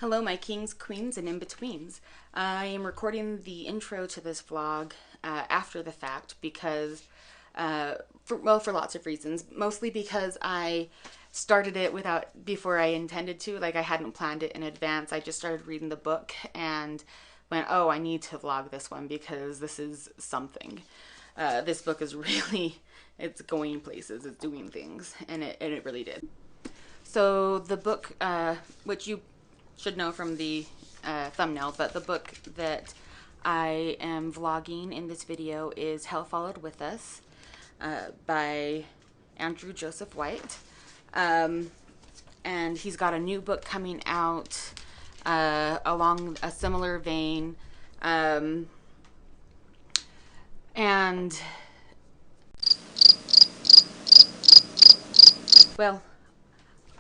Hello my kings, queens, and in-betweens. I am recording the intro to this vlog after the fact because, for lots of reasons. Mostly because I started it before I intended to, like I hadn't planned it in advance. I just started reading the book and went, oh, I need to vlog this one because this is something. This book is really, it's going places, it's doing things, and it really did. So the book, which you should know from the thumbnail, but the book that I am vlogging in this video is Hell Followed With Us by Andrew Joseph White. And he's got a new book coming out along a similar vein. And well,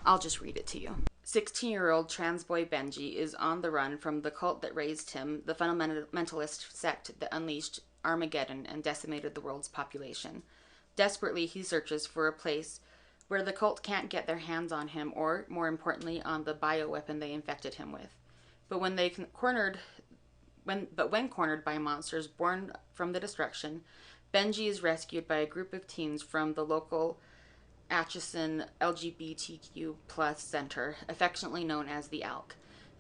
I'll just read it to you. 16-year-old trans boy Benji is on the run from the cult that raised him, the fundamentalist sect that unleashed Armageddon and decimated the world's population. Desperately, he searches for a place where the cult can't get their hands on him, or, more importantly, on the bioweapon they infected him with. But when cornered by monsters born from the destruction, Benji is rescued by a group of teens from the local Atchison LGBTQ+ center, affectionately known as the ALC.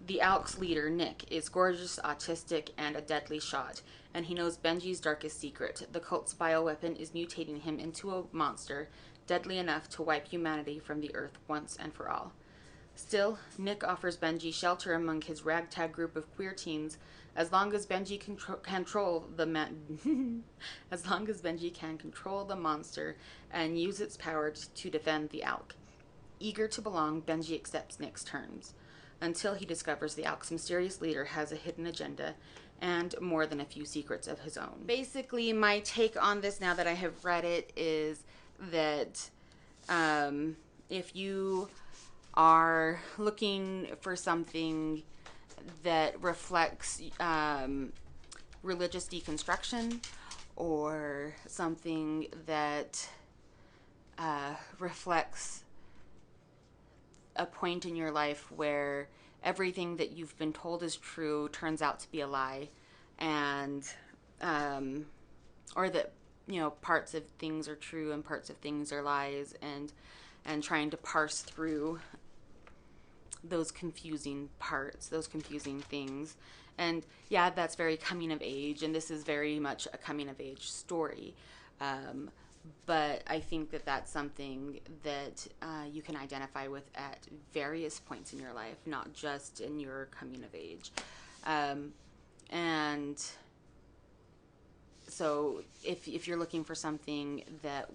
The ALC's leader, Nick, is gorgeous, autistic, and a deadly shot, and he knows Benji's darkest secret. The cult's bioweapon is mutating him into a monster, deadly enough to wipe humanity from the earth once and for all. Still, Nick offers Benji shelter among his ragtag group of queer teens, as long as Benji can control the monster and use its power to defend the ALC. Eager to belong, Benji accepts Nick's terms, until he discovers the ALC's mysterious leader has a hidden agenda and more than a few secrets of his own. Basically, my take on this, now that I have read it, is that if you are looking for something that reflects religious deconstruction, or something that reflects a point in your life where everything that you've been told is true turns out to be a lie, and or that, you know, parts of things are true and parts of things are lies, and trying to parse through those confusing parts, those confusing things. And yeah, that's very coming of age, and this is very much a coming of age story. But I think that that's something that you can identify with at various points in your life, not just in your coming of age. And so if you're looking for something that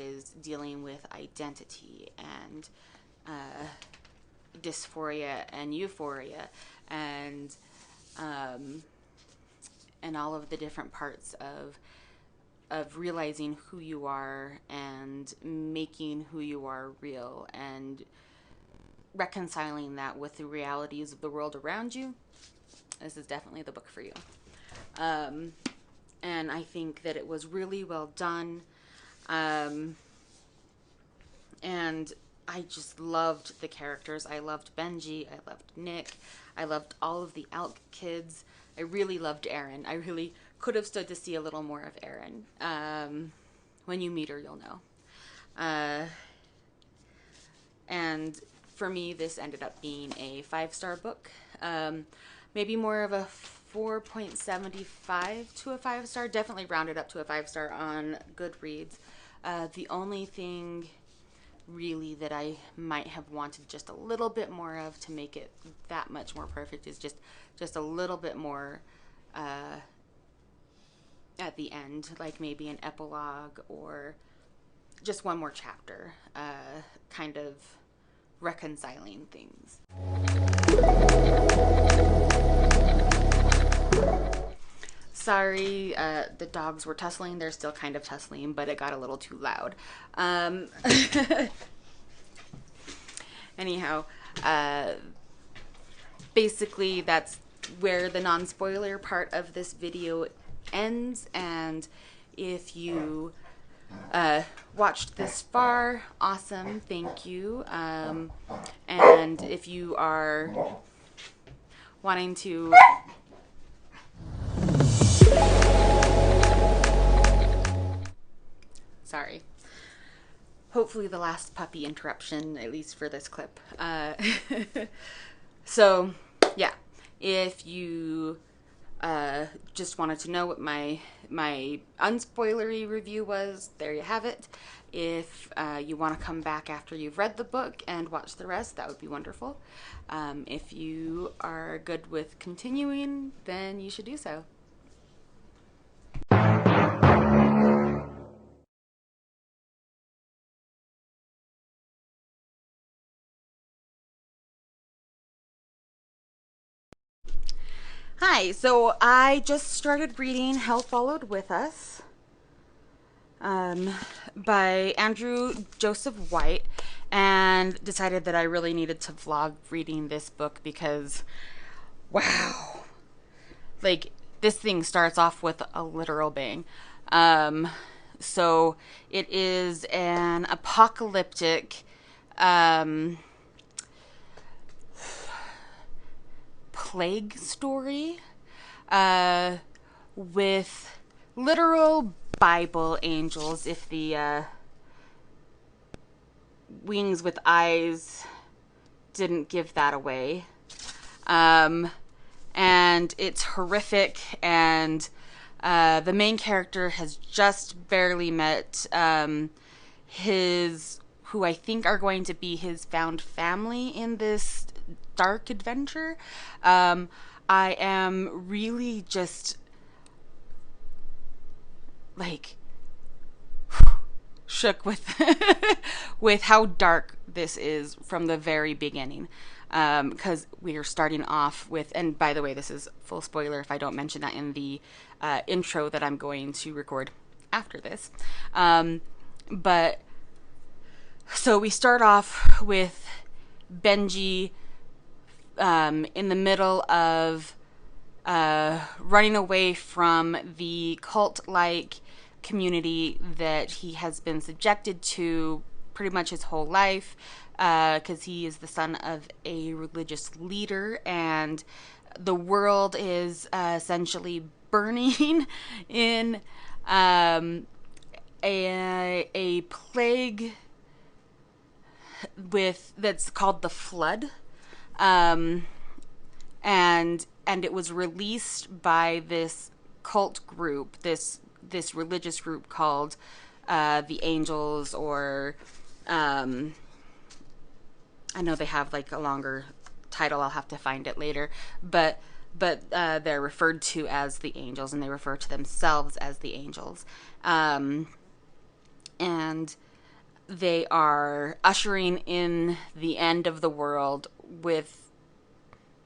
is dealing with identity and dysphoria and euphoria and all of the different parts of realizing who you are and making who you are real and reconciling that with the realities of the world around you, this is definitely the book for you. And I think that it was really well done. And I just loved the characters. I loved Benji. I loved Nick. I loved all of the ALC kids. I really loved Erin. I really could have stood to see a little more of Erin. When you meet her, you'll know. And for me, this ended up being a 5-star book. Maybe more of a 4.75 to a 5-star. Definitely rounded up to a 5-star on Goodreads. The only thing really that I might have wanted just a little bit more of to make it that much more perfect is just a little bit more at the end, like maybe an epilogue or just one more chapter, kind of reconciling things. Sorry, the dogs were tussling. They're still kind of tussling, but it got a little too loud. Anyhow, basically that's where the non-spoiler part of this video ends, and if you watched this far, awesome, thank you. And if you are wanting to... Sorry. Hopefully the last puppy interruption, at least for this clip. So, yeah. If you just wanted to know what my unspoilery review was, there you have it. If you want to come back after you've read the book and watch the rest, that would be wonderful. If you are good with continuing, then you should do so. Hi, so I just started reading Hell Followed With Us by Andrew Joseph White, and decided that I really needed to vlog reading this book because, wow, like, this thing starts off with a literal bang. So it is an apocalyptic plague story with literal Bible angels, if the wings with eyes didn't give that away. And it's horrific, and the main character has just barely met who I think are going to be his found family in this dark adventure. I am really just like shook with with how dark this is from the very beginning, because we are starting off with, and by the way, this is full spoiler if I don't mention that in the intro that I'm going to record after this, but so we start off with Benji in the middle of running away from the cult-like community that he has been subjected to pretty much his whole life, because he is the son of a religious leader, and the world is essentially burning in a plague that's called the Flood, and it was released by this cult group, this religious group called the Angels, or I know they have like a longer title, I'll have to find it later, but they're referred to as the Angels, and they refer to themselves as the Angels, and they are ushering in the end of the world with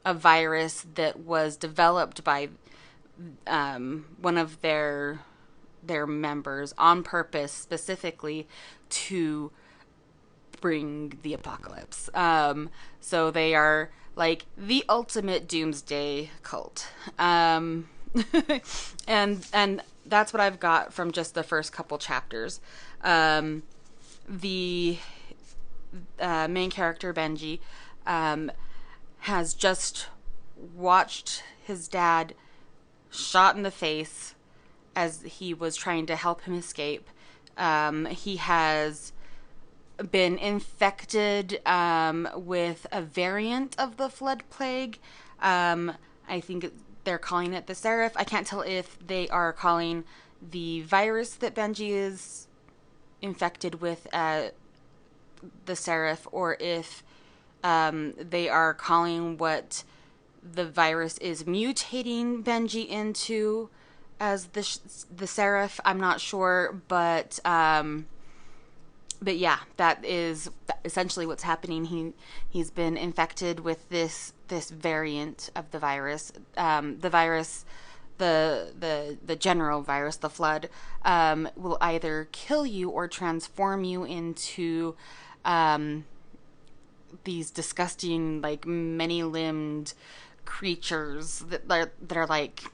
a virus that was developed by one of their members on purpose, specifically to bring the apocalypse. So they are like the ultimate doomsday cult. And that's what I've got from just the first couple chapters. The main character, Benji, has just watched his dad shot in the face as he was trying to help him escape. He has been infected with a variant of the Flood plague. I think they're calling it the Seraph. I can't tell if they are calling the virus that Benji is infected with the Seraph, or if they are calling what the virus is mutating Benji into as the Seraph. I'm not sure, but yeah, that is essentially what's happening. He's been infected with this variant of the virus. The virus, the general virus, the Flood, will either kill you or transform you into these disgusting, like, many-limbed creatures that are like,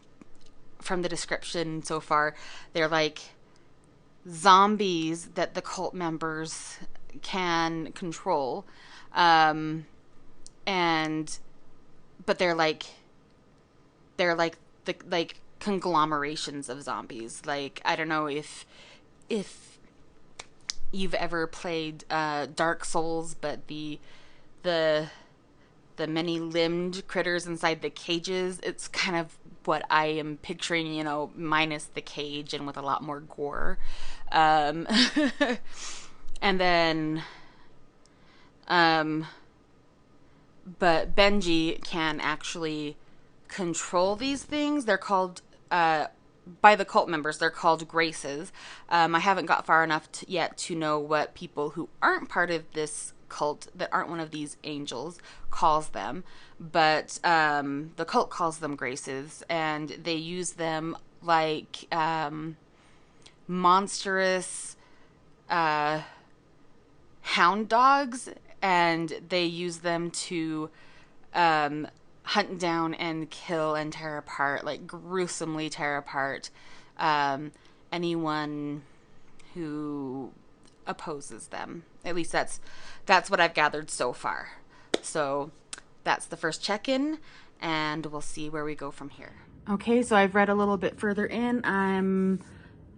from the description so far, they're like zombies that the cult members can control, but they're like they're like the like conglomerations of zombies. Like, I don't know if you've ever played Dark Souls, but the the many limbed critters inside the cages, it's kind of what I am picturing, you know, minus the cage and with a lot more gore. Um, and then, um, but Benji can actually control these things. They're called, by the cult members, they're called graces. I haven't got far enough yet to know what people who aren't part of this cult, that aren't one of these angels, calls them. But the cult calls them graces, and they use them like monstrous hound dogs, and they use them to hunt down and kill and tear apart, like gruesomely tear apart anyone who opposes them. At least that's what I've gathered so far. So that's the first check-in, and we'll see where we go from here. Okay, so I've read a little bit further in. I'm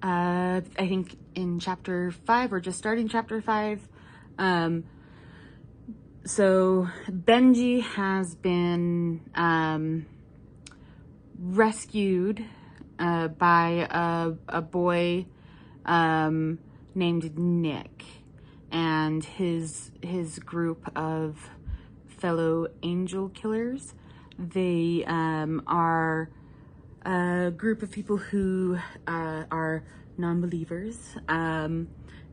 I think in chapter 5, or just starting chapter 5. So Benji has been rescued by a boy named Nick and his group of fellow angel killers. They are a group of people who are non-believers.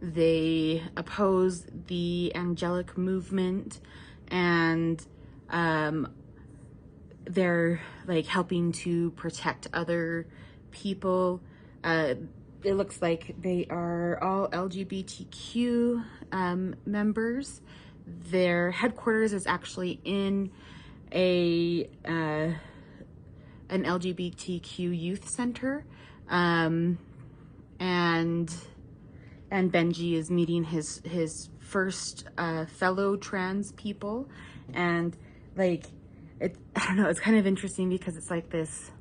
They oppose the angelic movement, and they're like helping to protect other people. It looks like they are all LGBTQ members. Their headquarters is actually in an LGBTQ youth center, and Benji is meeting his first fellow trans people, and like I don't know, it's kind of interesting because it's like this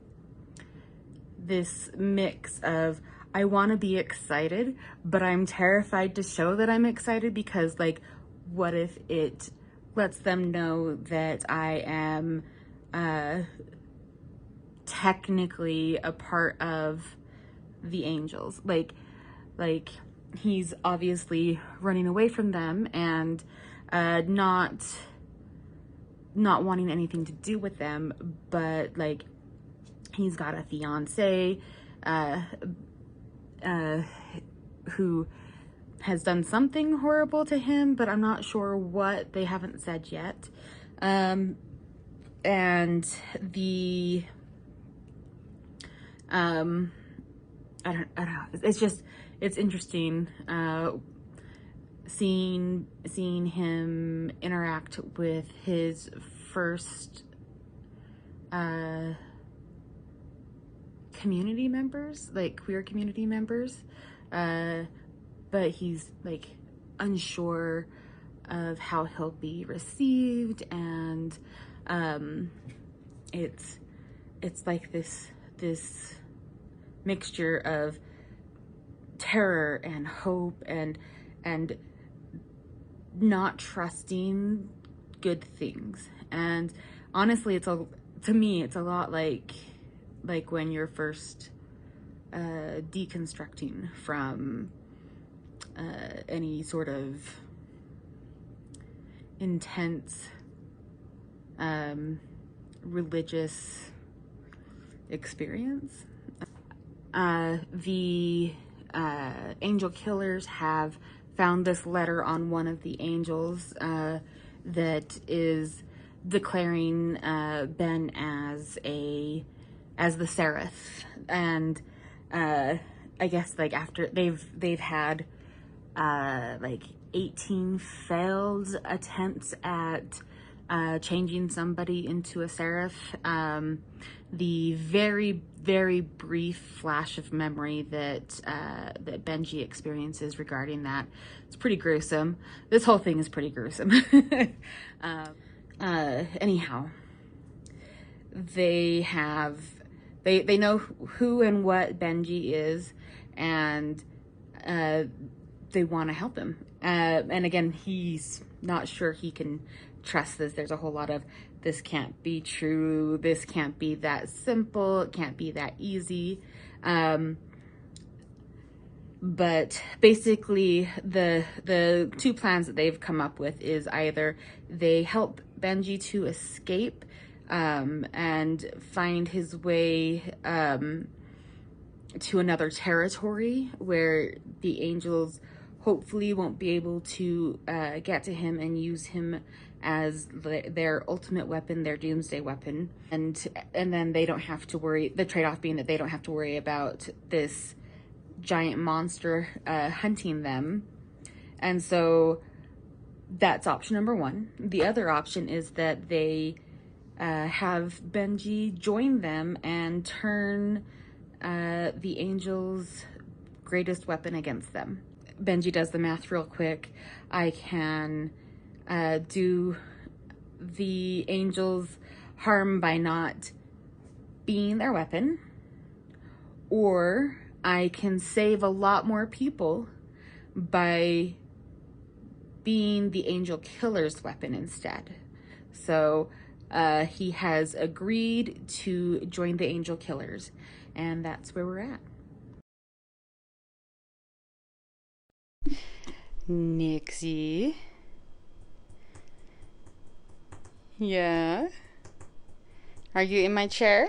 mix of, I want to be excited, but I'm terrified to show that I'm excited, because like, what if it lets them know that I am technically a part of the angels? Like he's obviously running away from them and not wanting anything to do with them, but like he's got a fiance who has done something horrible to him, but I'm not sure what. They haven't said yet. And the I don't know. It's interesting seeing him interact with his first community members, like queer community members, but he's like unsure of how he'll be received, and it's like this mixture of terror and hope and not trusting good things. And honestly, to me it's a lot like when you're first deconstructing from any sort of intense religious experience. The angel killers have found this letter on one of the angels that is declaring Ben as the Seraph, and I guess like after they've had like 18 failed attempts at changing somebody into a Seraph. The very, very brief flash of memory that Benji experiences regarding that, it's pretty gruesome. This whole thing is pretty gruesome. Anyhow, they have, they know who and what Benji is, and they want to help him. And again, he's not sure he can trust this. There's a whole lot of, this can't be true, this can't be that simple, it can't be that easy. But basically the two plans that they've come up with is either they help Benji to escape and find his way to another territory where the angels hopefully won't be able to get to him and use him as their ultimate weapon, their doomsday weapon. And then they don't have to worry, the trade-off being that they don't have to worry about this giant monster hunting them. And so that's option number one. The other option is that they have Benji join them and turn the angels' greatest weapon against them. Benji does the math real quick. I can do the angels harm by not being their weapon, or I can save a lot more people by being the angel killer's weapon instead. So he has agreed to join the angel killers, and that's where we're at. Nixie. Yeah? Are you in my chair?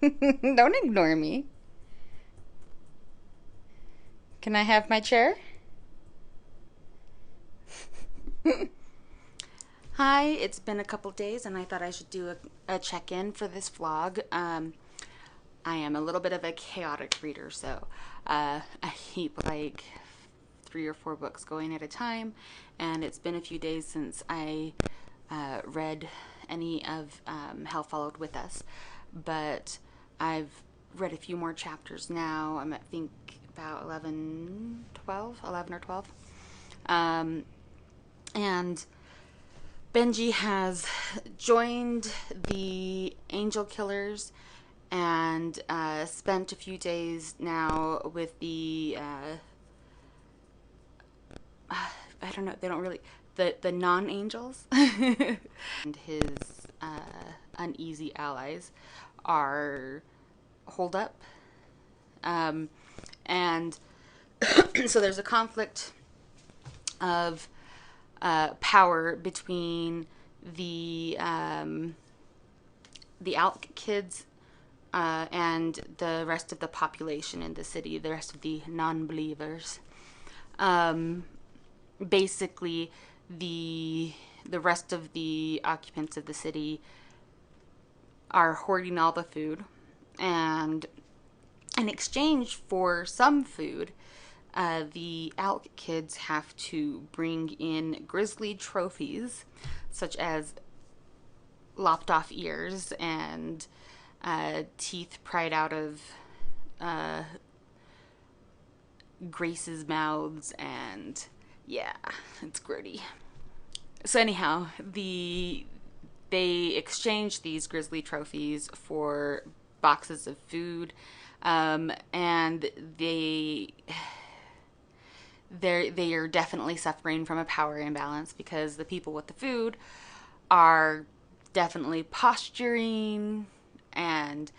Don't ignore me. Can I have my chair? Hi, it's been a couple days and I thought I should do a check-in for this vlog. I am a little bit of a chaotic reader, so I keep like 3 or 4 books going at a time, and it's been a few days since I read any of Hell Followed With Us, but I've read a few more chapters now. I'm at, think, about 11 or 12. And Benji has joined the angel killers and spent a few days now with the I don't know, they don't really, the non-angels. And his uneasy allies are holed up. And so there's a conflict of power between the ALK kids and the rest of the population in the city, the rest of the non-believers. Basically, the rest of the occupants of the city are hoarding all the food, and in exchange for some food, the ALK kids have to bring in grisly trophies, such as lopped off ears and teeth pried out of Grace's mouths, and yeah, it's grody. So anyhow, they exchange these grisly trophies for boxes of food, and they are definitely suffering from a power imbalance, because the people with the food are definitely posturing and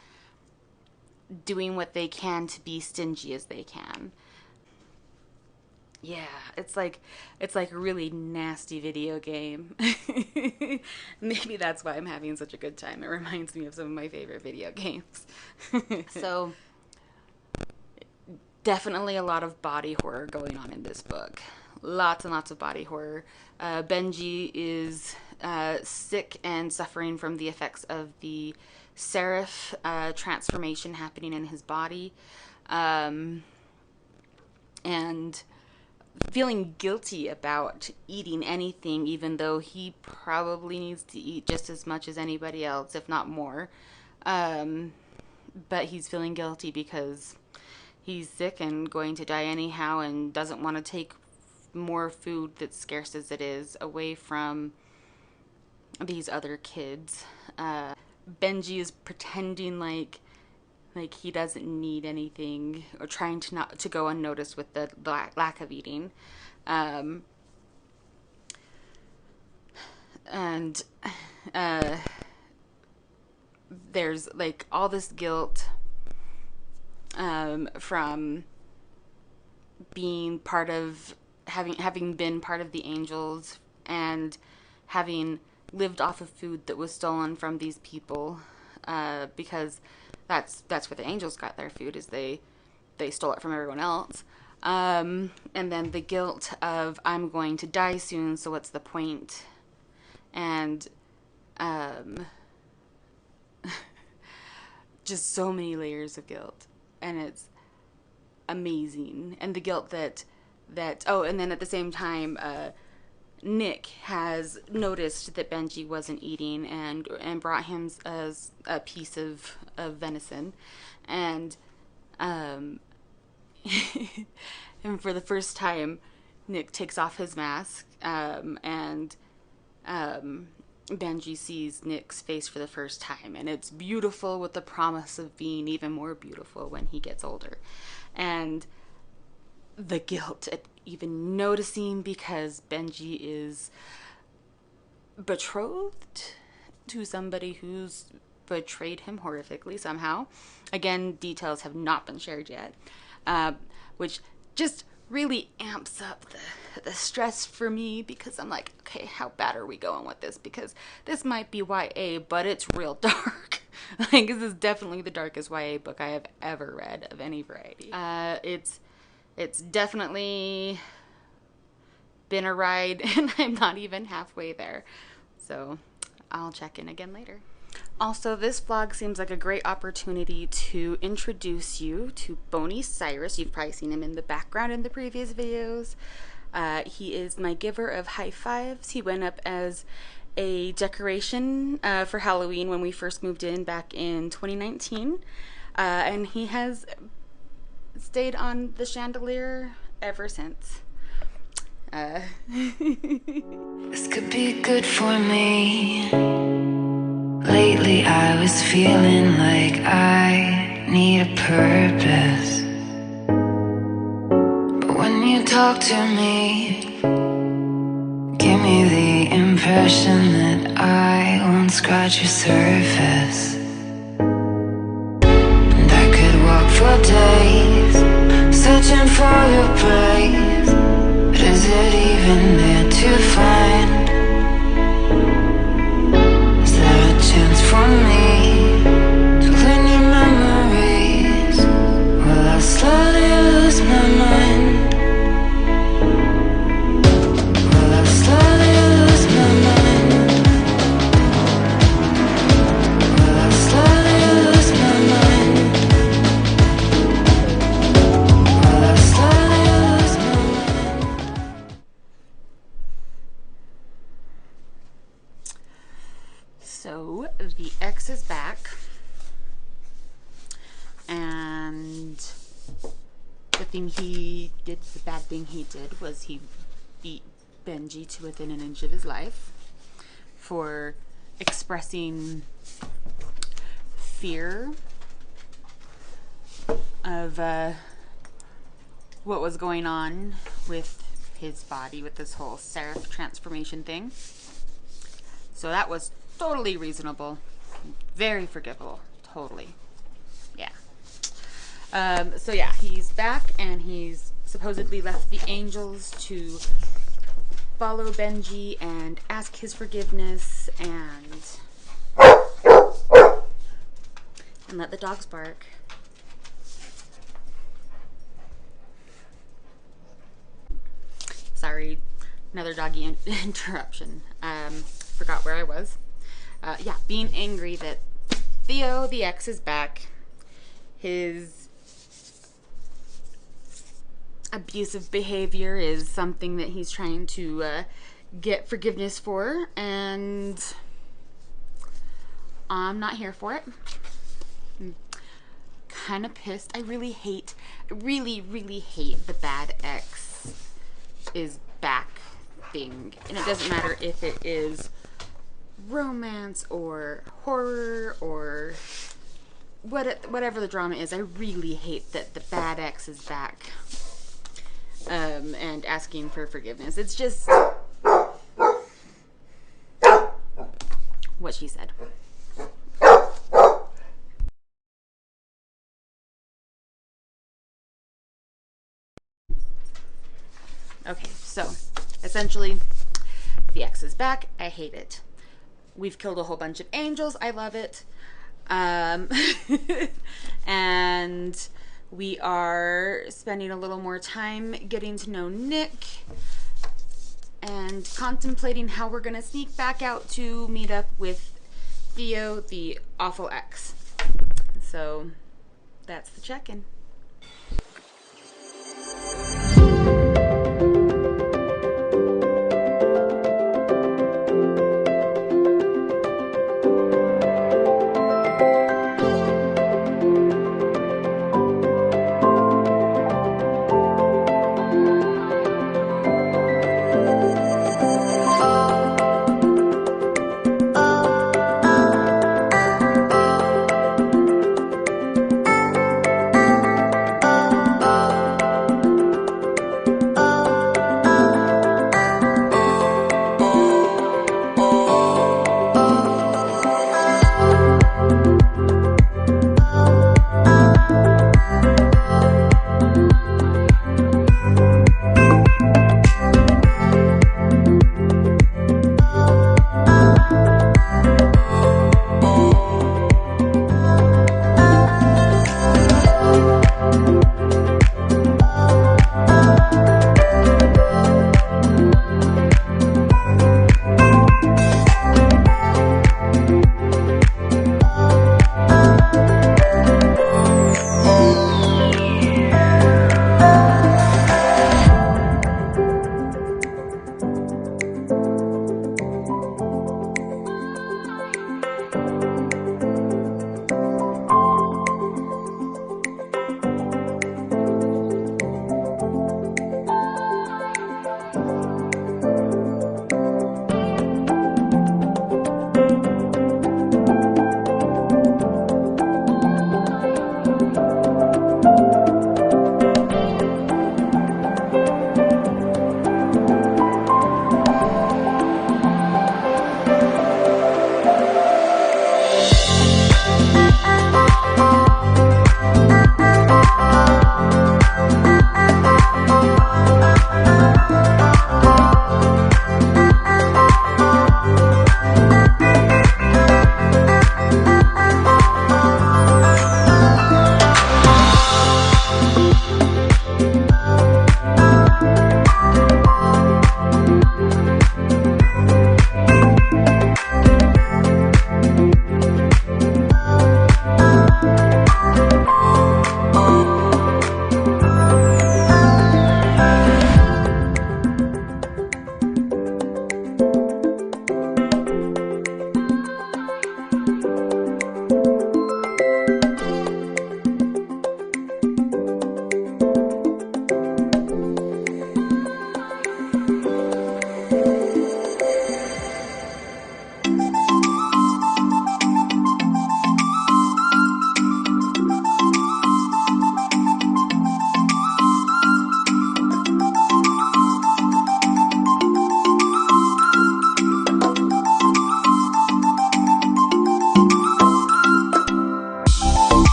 doing what they can to be stingy as they can. Yeah, it's like a really nasty video game. Maybe that's why I'm having such a good time. It reminds me of some of my favorite video games. So definitely a lot of body horror going on in this book. Lots and lots of body horror. Benji is sick and suffering from the effects of the seraph transformation happening in his body. And feeling guilty about eating anything, even though he probably needs to eat just as much as anybody else, if not more. But he's feeling guilty because he's sick and going to die anyhow, and doesn't want to take more food, that's scarce as it is, away from these other kids. Benji is pretending like he doesn't need anything, or trying to not to go unnoticed with the lack of eating. And there's like all this guilt from being part of having been part of the angels, and having lived off of food that was stolen from these people, because that's where the angels got their food, is they stole it from everyone else. And then the guilt of, I'm going to die soon, so what's the point? And just so many layers of guilt, and it's amazing. And the guilt that and then at the same time, Nick has noticed that Benji wasn't eating, and brought him a piece of venison, and and for the first time, Nick takes off his mask, and Benji sees Nick's face for the first time, and it's beautiful, with the promise of being even more beautiful when he gets older. And the guilt at even noticing, because Benji is betrothed to somebody who's betrayed him horrifically somehow. Again, details have not been shared yet, which just really amps up the stress for me, because I'm like, okay, how bad are we going with this? Because this might be YA, but it's real dark. Like, this is definitely the darkest YA book I have ever read of any variety. It's definitely been a ride, and I'm not even halfway there. So I'll check in again later. Also, this vlog seems like a great opportunity to introduce you to Boney Cyrus. You've probably seen him in the background in the previous videos. He is my giver of high fives. He went up as a decoration for Halloween when we first moved in back in 2019. And he has stayed on the chandelier ever since. This could be good for me. Lately I was feeling like I need a purpose, but when you talk to me, give me the impression that I won't scratch your surface. And I could walk for days searching for your praise, but is it even there to find? Is there a chance for me to learn your memories? Will I slowly lose my mind? Will I slowly lose my mind? Will I slowly lose my mind? Will I slowly lose my mind? So the ex is back, and the bad thing he did was he beat Benji to within an inch of his life for expressing fear of what was going on with his body, with this whole seraph transformation thing. So that was totally reasonable, very forgivable, totally. Yeah. So yeah, he's back, and he's supposedly left the angels to follow Benji and ask his forgiveness, and let the dogs bark. Sorry, another doggy interruption. Forgot where I was. Yeah, being angry that Theo, the ex, is back. His abusive behavior is something that he's trying to get forgiveness for, and I'm not here for it. I'm kind of pissed. I really hate the bad ex is back thing. And it doesn't matter if it is romance or horror or whatever the drama is, I really hate that the bad ex is back and asking for forgiveness. It's just what she said. Okay, so essentially, the ex is back. I hate it. We've killed a whole bunch of angels. I love it. And we are spending a little more time getting to know Nick and contemplating how we're going to sneak back out to meet up with Theo, the awful ex. So that's the check-in.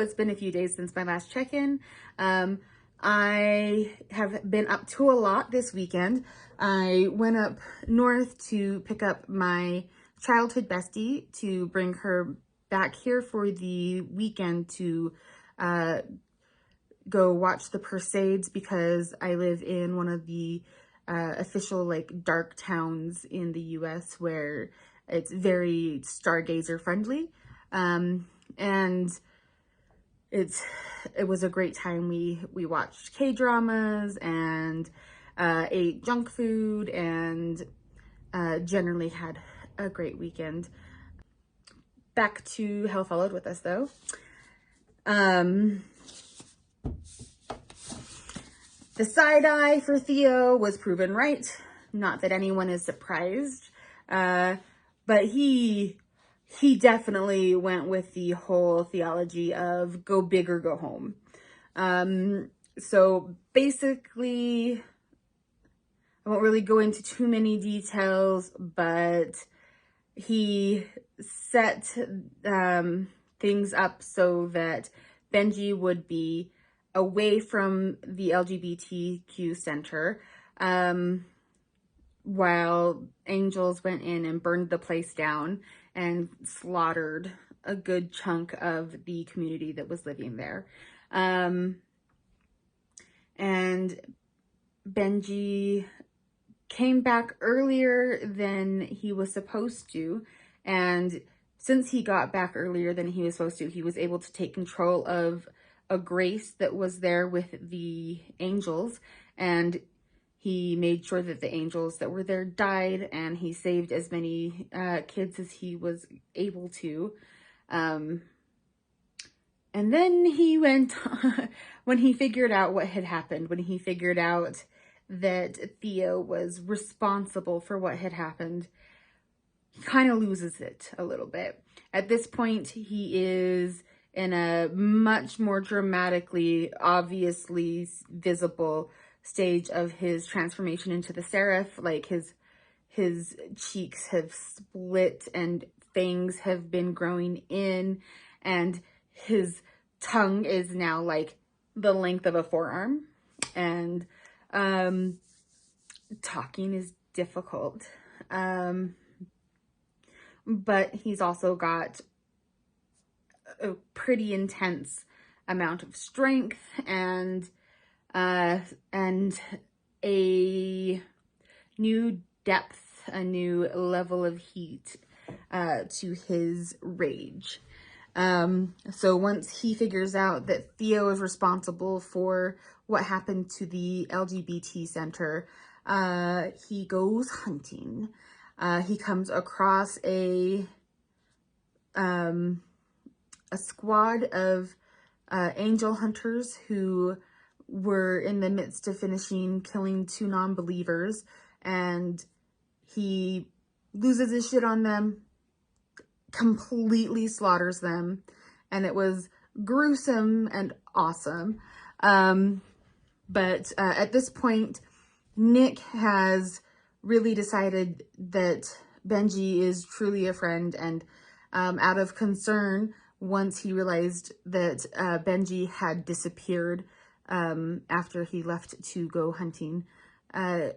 It's been a few days since my last check-in. I have been up to a lot this weekend. I went up north to pick up my childhood bestie to bring her back here for the weekend to go watch the Perseids, because I live in one of the official like dark towns in the US where it's very stargazer friendly. And it was a great time. We watched K-dramas and ate junk food and generally had a great weekend. Back to Hell Followed With Us though. The side-eye for Theo was proven right. Not that anyone is surprised. But he definitely went with the whole theology of go big or go home. So basically, I won't really go into too many details, but he set things up so that Benji would be away from the LGBTQ center, while angels went in and burned the place down and slaughtered a good chunk of the community that was living there. And Benji came back earlier than he was supposed to, and since he got back earlier than he was supposed to, he was able to take control of a grace that was there with the angels, and he made sure that the angels that were there died, and he saved as many kids as he was able to. And then he went, when he figured out what had happened, when he figured out that Theo was responsible for what had happened, he kind of loses it a little bit. At this point, he is in a much more dramatically, obviously visible stage of his transformation into the seraph. Like his cheeks have split and fangs have been growing in, and his tongue is now like the length of a forearm, and talking is difficult. But he's also got a pretty intense amount of strength and a new depth, a new level of heat to his rage. So once he figures out that Theo is responsible for what happened to the LGBT center, he goes hunting. He comes across a squad of angel hunters who were in the midst of killing 2 non-believers, and he loses his shit on them, completely slaughters them, and it was gruesome and awesome. But at this point, Nick has really decided that Benji is truly a friend, and out of concern, once he realized that Benji had disappeared after he left to go hunting,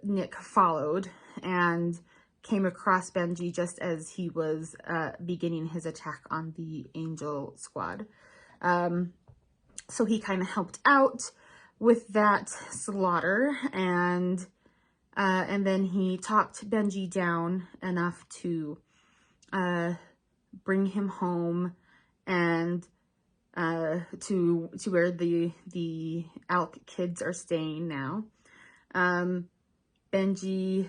Nick followed and came across Benji just as he was beginning his attack on the angel squad. So he kind of helped out with that slaughter, and then he talked Benji down enough to bring him home and to where the Alk kids are staying now. Benji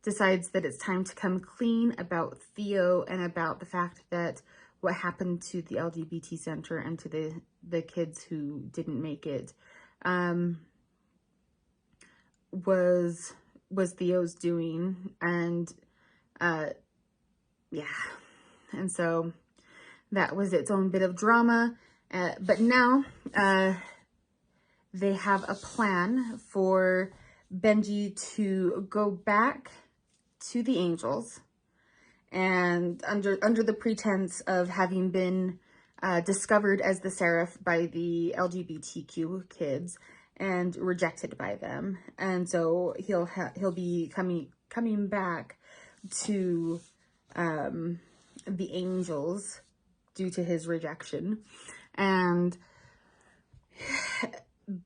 decides that it's time to come clean about Theo and about the fact that what happened to the LGBT center and to the kids who didn't make it was Theo's doing. And yeah, and so that was its own bit of drama. But now they have a plan for Benji to go back to the angels, and under the pretense of having been discovered as the seraph by the LGBTQ kids and rejected by them, and so he'll be coming back to the angels due to his rejection, and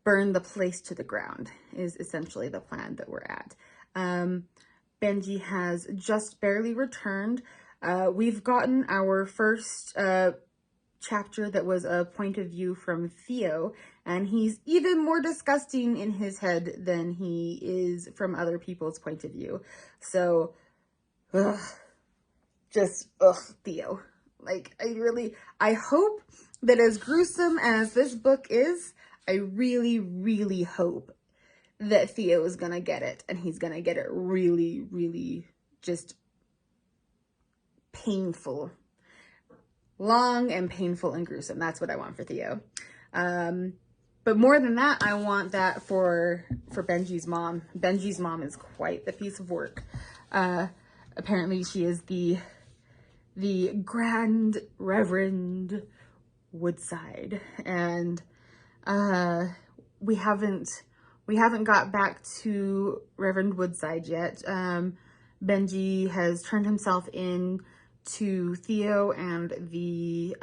burn the place to the ground is essentially the plan that we're at. Benji has just barely returned. We've gotten our first chapter that was a point of view from Theo, and he's even more disgusting in his head than he is from other people's point of view. So, Theo. Like, I hope that as gruesome as this book is, I really, really hope that Theo is gonna get it, and he's gonna get it really, really just painful. Long and painful and gruesome. That's what I want for Theo. But more than that, I want that for Benji's mom. Benji's mom is quite the piece of work. Apparently she is the Grand Reverend Woodside, and we haven't got back to Reverend Woodside yet. Benji has turned himself in to Theo and the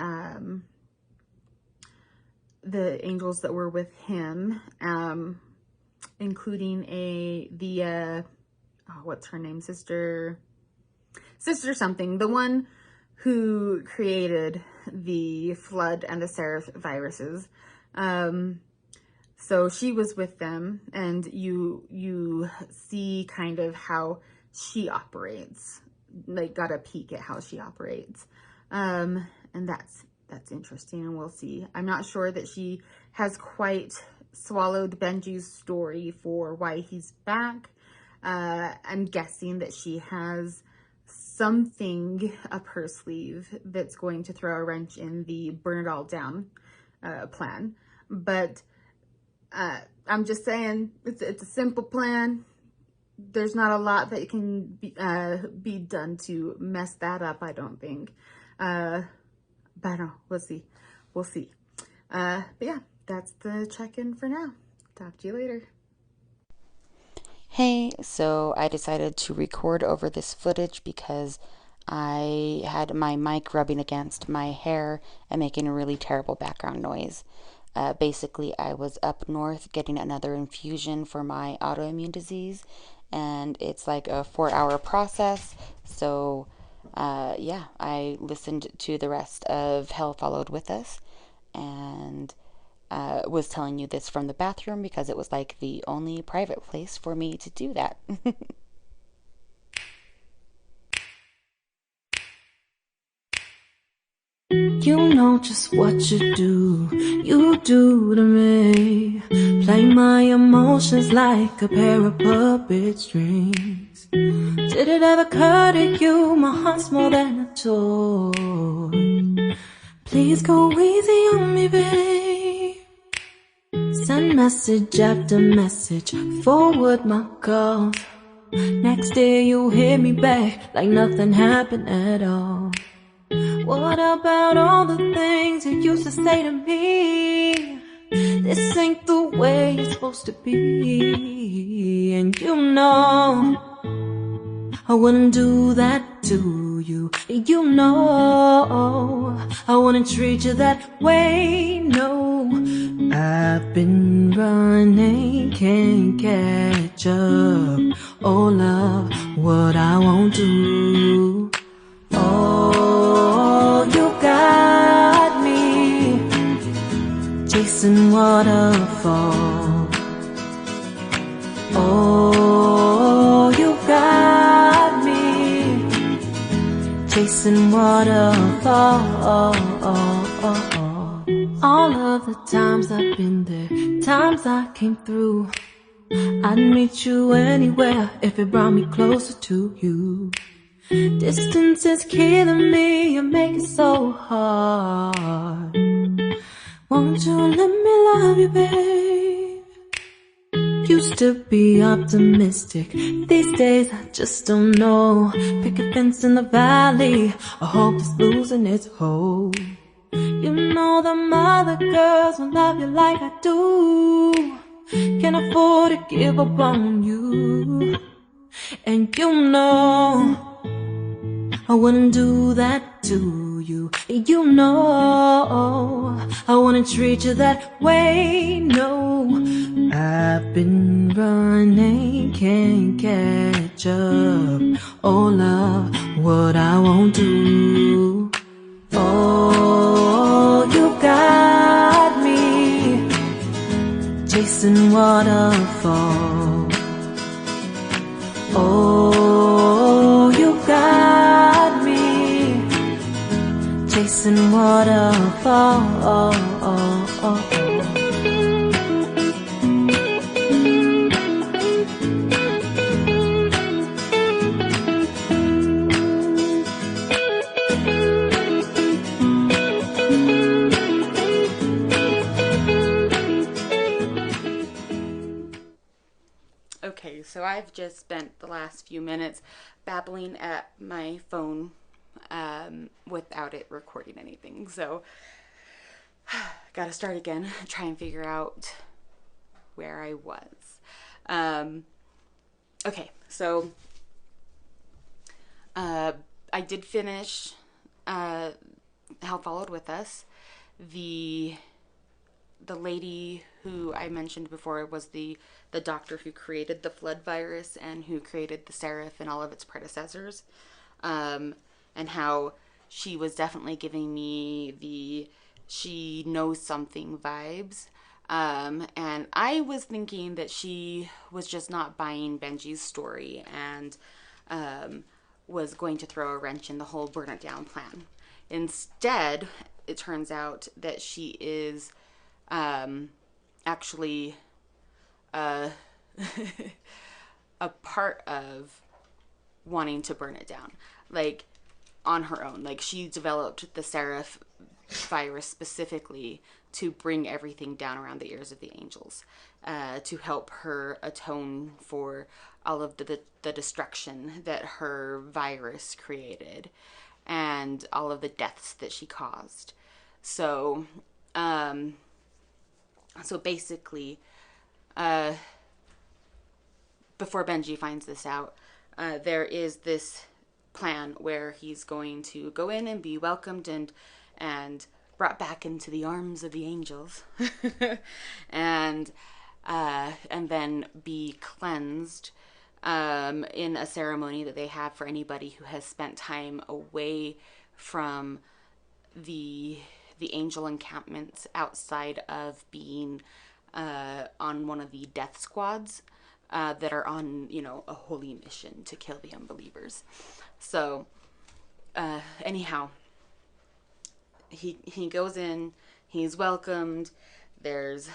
angels that were with him, including what's her name? Sister something, the one who created the flood and the Seraph viruses. So she was with them, and you see kind of how she operates, like got a peek at how she operates. And that's interesting, and we'll see. I'm not sure that she has quite swallowed Benji's story for why he's back. I'm guessing that she has something up her sleeve that's going to throw a wrench in the burn it all down plan. But I'm just saying, it's a simple plan. There's not a lot that can be done to mess that up, I don't think. But I don't know, we'll see. But yeah, that's the check-in for now. Talk to you later. Hey, so I decided to record over this footage because I had my mic rubbing against my hair and making a really terrible background noise. Basically, I was up north getting another infusion for my autoimmune disease, and it's like a 4-hour process. So, yeah, I listened to the rest of Hell Followed With Us, and was telling you this from the bathroom because it was like the only private place for me to do that. You know just what you do to me. Play my emotions like a pair of puppet strings. Did it ever occur to you my heart's more than a toy? Please go easy on me, babe. Send message after message, forward my calls. Next day you hit me back like nothing happened at all. What about all the things you used to say to me? This ain't the way it's supposed to be. And you know I wouldn't do that to you. You know I wouldn't treat you that way, no. I've been running, can't catch up. Oh love, what I won't do. Oh, you got me chasing waterfall. Oh, you got me chasing waterfall. All of the times I've been there, times I came through, I'd meet you anywhere if it brought me closer to you. Distance is killing me, you make it so hard. Won't you let me love you, babe? Used to be optimistic, these days I just don't know. Pick a fence in the valley, I hope it's losing its hold. You know them other girls won't love you like I do. Can't afford to give up on you. And you know I wouldn't do that to you. You know I wouldn't treat you that way, no. I've been running, can't catch up. Oh love, what I won't do. Oh, you got me chasing waterfall. Oh, you got me dancing waterfall. Okay, so I've just spent the last few minutes babbling at my phone without it recording anything. So, gotta start again, try and figure out where I was. Okay, so I did finish Hell Followed With Us. The lady who I mentioned before was the doctor who created the flood virus and who created the Seraph and all of its predecessors, and how she was definitely giving me the she knows something vibes. And I was thinking that she was just not buying Benji's story and was going to throw a wrench in the whole burn it down plan. Instead, it turns out that she is actually a part of wanting to burn it down, like on her own. Like, she developed the Seraph virus specifically to bring everything down around the ears of the angels, to help her atone for all of the destruction that her virus created and all of the deaths that she caused. So basically, before Benji finds this out, there is this plan where he's going to go in and be welcomed and brought back into the arms of the angels, and then be cleansed in a ceremony that they have for anybody who has spent time away from the angel encampments outside of being on one of the death squads that are on, a holy mission to kill the unbelievers. So, anyhow, he goes in, he's welcomed, there's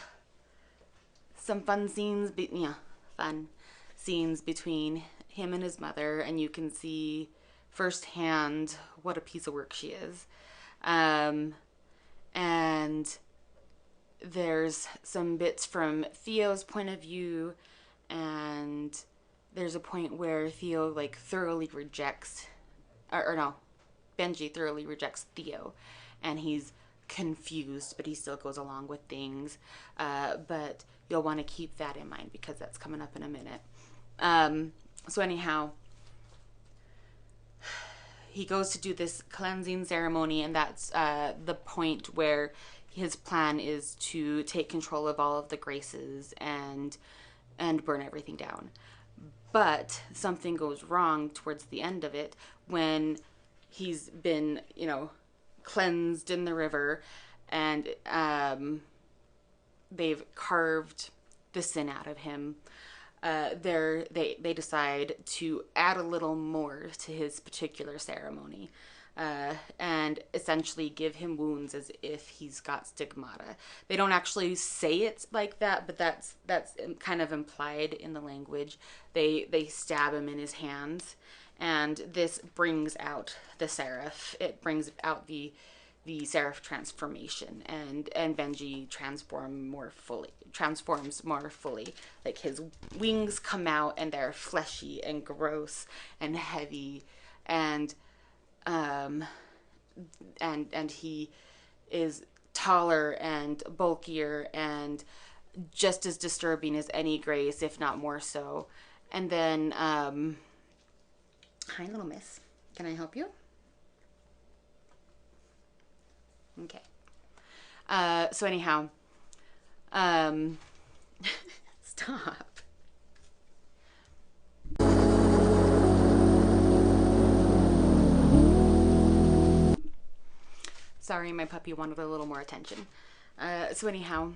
some fun scenes between him and his mother, and you can see firsthand what a piece of work she is. And there's some bits from Theo's point of view, and there's a point where Theo thoroughly rejects, Benji thoroughly rejects Theo, and he's confused, but he still goes along with things. But you'll want to keep that in mind because that's coming up in a minute. So anyhow, he goes to do this cleansing ceremony, and that's the point where his plan is to take control of all of the graces and burn everything down. But something goes wrong towards the end of it when he's been, cleansed in the river, and they've carved the sin out of him. They decide to add a little more to his particular ceremony, and essentially give him wounds as if he's got stigmata. They don't actually say it like that, but that's kind of implied in the language. They stab him in his hands, and this brings out the Seraph. It brings out the Seraph transformation, and Benji transforms more fully. Like, his wings come out and they're fleshy and gross and heavy, and he is taller and bulkier and just as disturbing as any Grace, if not more so. And then, hi, little miss. Can I help you? Okay. So anyhow, stop. Sorry, my puppy wanted a little more attention. So anyhow,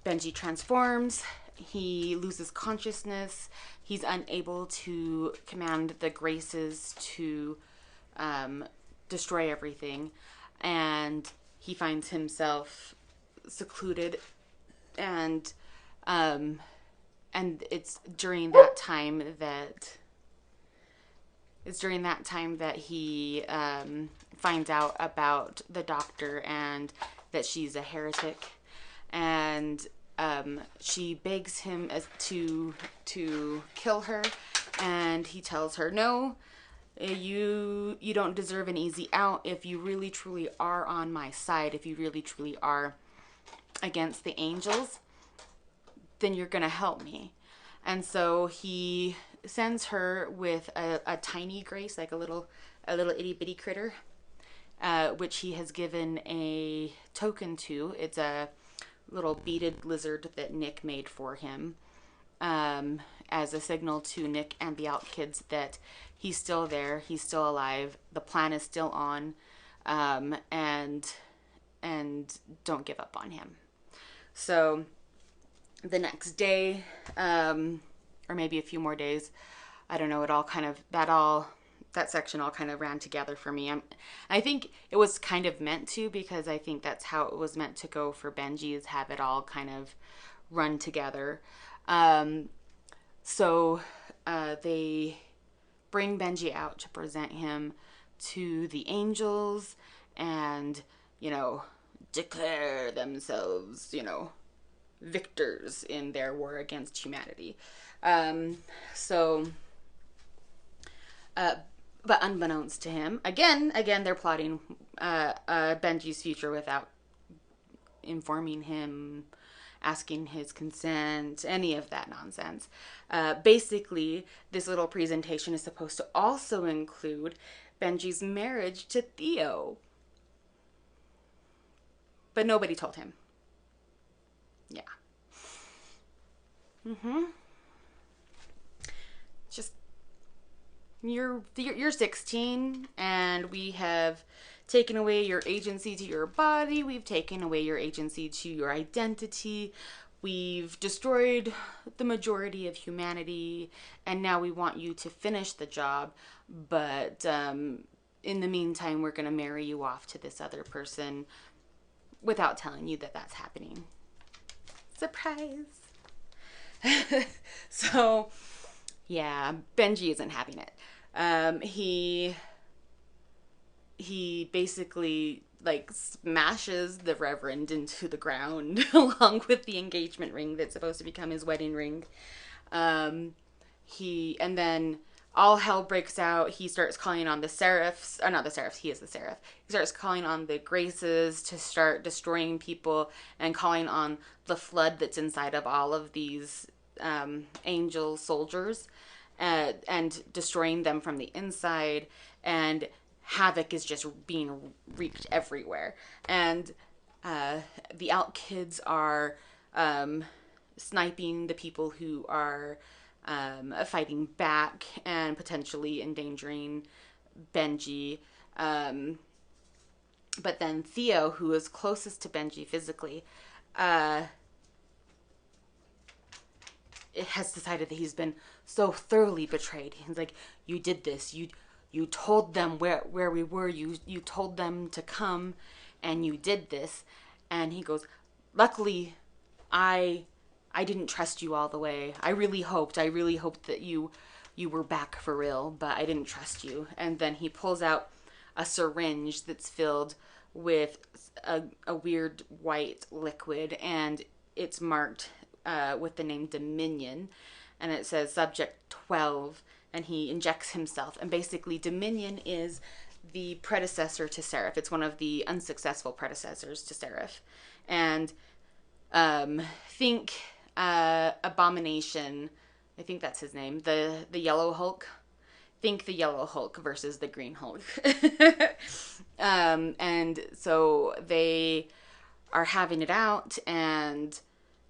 Benji transforms. He loses consciousness. He's unable to command the Graces to destroy everything. And he finds himself secluded, and it's during that time that he finds out about the doctor and that she's a heretic, and she begs him to kill her, and he tells her, no, you don't deserve an easy out. If you really truly are on my side, if you really truly are against the angels, then you're gonna help me. And so he sends her with a tiny grace, like a little itty bitty critter, which he has given a token to. It's a little beaded lizard that Nick made for him, as a signal to Nick and the Out kids that he's still there, he's still alive, the plan is still on, and don't give up on him. So the next day, or maybe a few more days, I don't know, that section all kind of ran together for me. I think it was kind of meant to, because I think that's how it was meant to go for Benji, is have it all kind of run together. So they bring Benji out to present him to the angels and, declare themselves, victors in their war against humanity. But unbeknownst to him, again, they're plotting Benji's future without informing him, asking his consent, any of that nonsense. Basically, this little presentation is supposed to also include Benji's marriage to Theo. But nobody told him. Yeah. Just, you're 16, and we have taken away your agency to your body. We've taken away your agency to your identity. We've destroyed the majority of humanity, and now we want you to finish the job. But in the meantime, we're going to marry you off to this other person without telling you that that's happening. Surprise! So, yeah, Benji isn't having it. He basically smashes the Reverend into the ground along with the engagement ring that's supposed to become his wedding ring. And then all hell breaks out. He starts calling on the seraphs, or not the seraphs, he is the seraph. He starts calling on the graces to start destroying people, and calling on the flood that's inside of all of these angel soldiers, and destroying them from the inside, and havoc is just being wreaked everywhere. And the Out kids are sniping the people who are fighting back and potentially endangering Benji. But then Theo, who is closest to Benji physically, has decided that he's been so thoroughly betrayed. He's like, you did this. You told them where we were. You told them to come, and you did this. And he goes, luckily, I didn't trust you all the way. I really hoped that you were back for real, but I didn't trust you. And then he pulls out a syringe that's filled with a weird white liquid, and it's marked with the name Dominion, and it says subject 12, and he injects himself. And basically Dominion is the predecessor to Seraph. It's one of the unsuccessful predecessors to Seraph. And think Abomination, I think that's his name, the Yellow Hulk. Think the Yellow Hulk versus the Green Hulk. And so they are having it out, and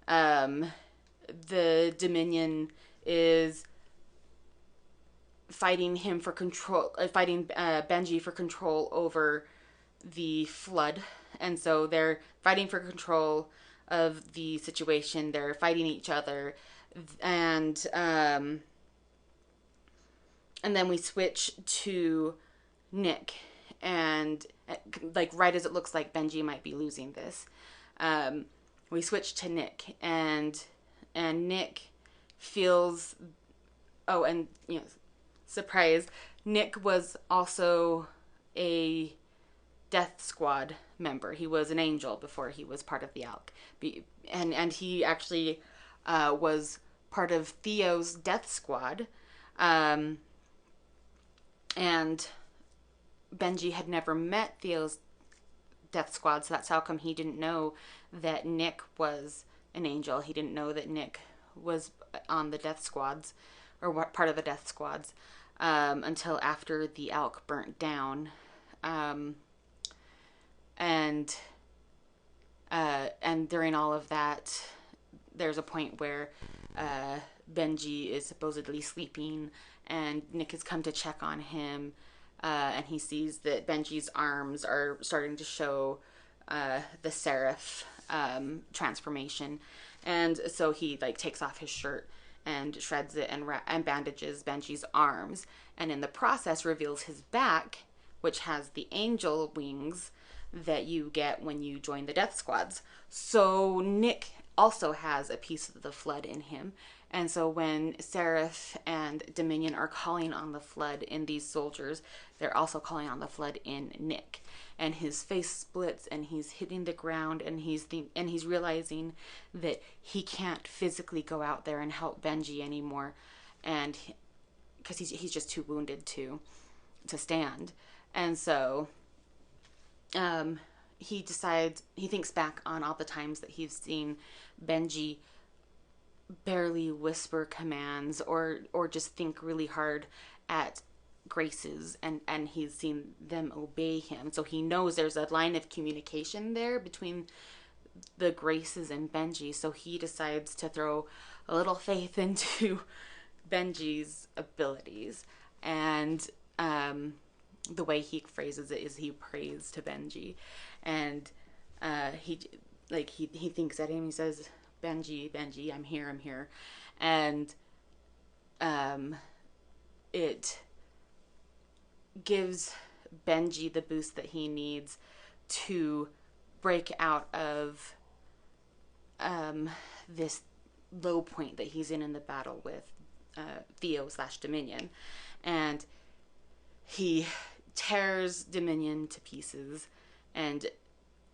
the Dominion is fighting him for control, fighting Benji for control over the flood. And so they're fighting for control of the situation. They're fighting each other, and then we switch to Nick, and like right as it looks like Benji might be losing this, we switch to Nick, and Nick feels, oh, and you know, surprise, Nick was also a Death Squad member. He was an angel before he was part of the ALC, and he actually was part of Theo's Death Squad, and Benji had never met Theo's Death Squad, so that's how come he didn't know that Nick was an angel. He didn't know that Nick was on the Death Squads, or what part of the Death Squads, until after the ALC burnt down. And during all of that, there's a point where Benji is supposedly sleeping, and Nick has come to check on him, and he sees that Benji's arms are starting to show the seraph transformation, and so he like takes off his shirt and shreds it and bandages Benji's arms, and in the process reveals his back, which has the angel wings that you get when you join the Death Squads. So Nick also has a piece of the Flood in him. And so when Seraph and Dominion are calling on the Flood in these soldiers, they're also calling on the Flood in Nick. And his face splits, and he's hitting the ground, and he's realizing that he can't physically go out there and help Benji anymore, and because he's just too wounded to stand. And so he thinks back on all the times that he's seen Benji barely whisper commands or just think really hard at graces, and he's seen them obey him. So he knows there's a line of communication there between the graces and Benji. So he decides to throw a little faith into Benji's abilities, and the way he phrases it is he prays to Benji, and he thinks at him. He says, Benji, I'm here, and it gives Benji the boost that he needs to break out of this low point that he's in the battle with Theo/Dominion, and he tears Dominion to pieces and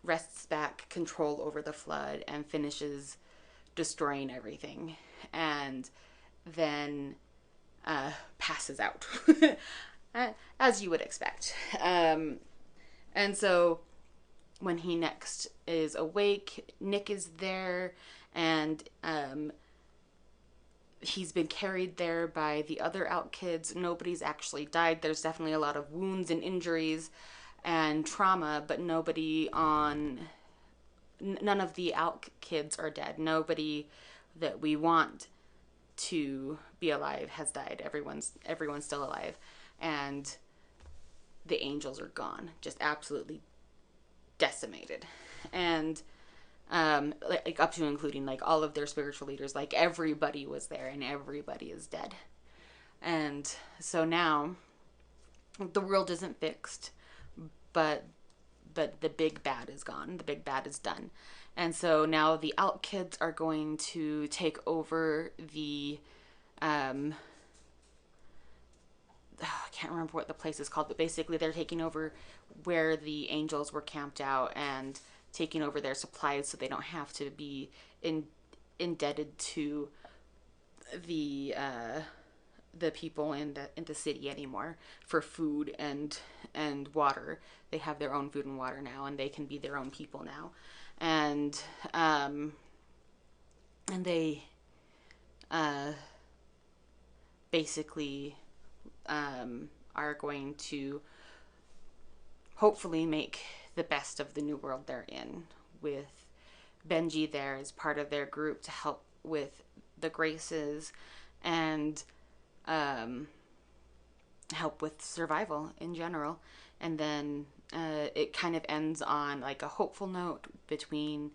wrests back control over the Flood and finishes destroying everything, and then passes out as you would expect. And so when he next is awake, Nick is there, and he's been carried there by the other ALC kids. Nobody's actually died. There's definitely a lot of wounds and injuries and trauma, but none of the ALC kids are dead. Nobody that we want to be alive has died. Everyone's still alive, and the angels are gone, just absolutely decimated, and like up to including like all of their spiritual leaders. Like everybody was there, and everybody is dead. And so now the world isn't fixed, but the big bad is gone. The big bad is done. And so now the ALC kids are going to take over the I can't remember what the place is called, but basically they're taking over where the angels were camped out and taking over their supplies, so they don't have to be indebted to the people in the city anymore for food and water. They have their own food and water now, and they can be their own people now, and they basically are going to hopefully make the best of the new world they're in, with Benji there as part of their group to help with the graces and help with survival in general. And then it kind of ends on like a hopeful note between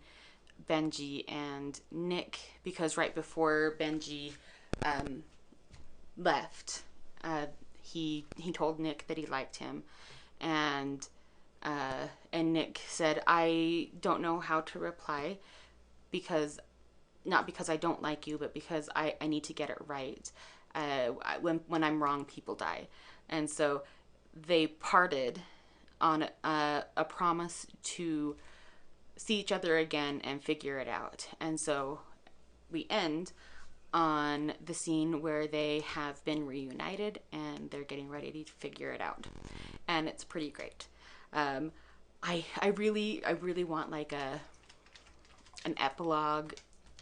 Benji and Nick, because right before Benji left, he told Nick that he liked him, and Nick said, I don't know how to reply, because not because I don't like you, but because I need to get it right. When I'm wrong, people die. And so they parted on a promise to see each other again and figure it out. And so we end on the scene where they have been reunited and they're getting ready to figure it out. And it's pretty great. I really want like an epilogue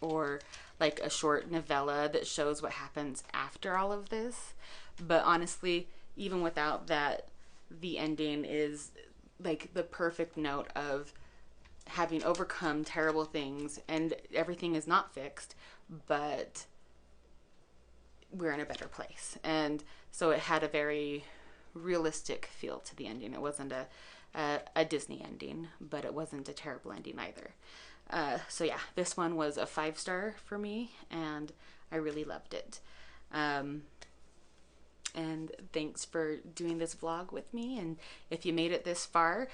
or like a short novella that shows what happens after all of this. But honestly, even without that, the ending is like the perfect note of having overcome terrible things, and everything is not fixed, but we're in a better place. And so it had a very realistic feel to the ending. It wasn't a Disney ending, but it wasn't a terrible ending either. So yeah, this one was a 5-star for me, and I really loved it. And thanks for doing this vlog with me. And if you made it this far,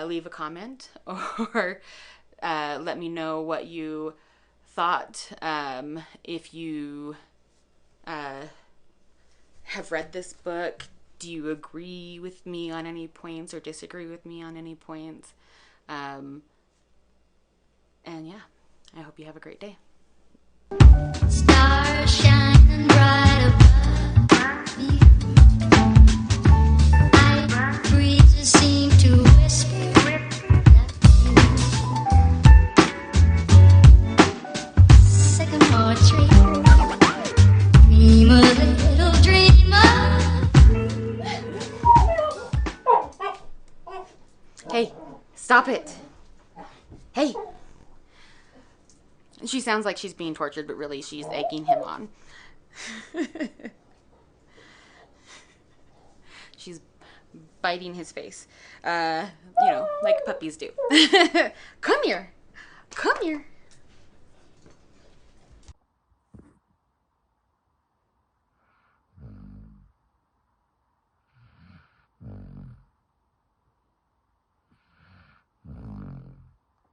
leave a comment or let me know what you thought. If you have read this book, do you agree with me on any points or disagree with me on any points? And yeah, I hope you have a great day. Stars shining bright above me. Night breezes seem to whisper. Sycamore tree. Dream a little dreamer. Hey, stop it. Hey. She sounds like she's being tortured, but really she's egging him on. She's biting his face. You know, like puppies do. Come here. Come here.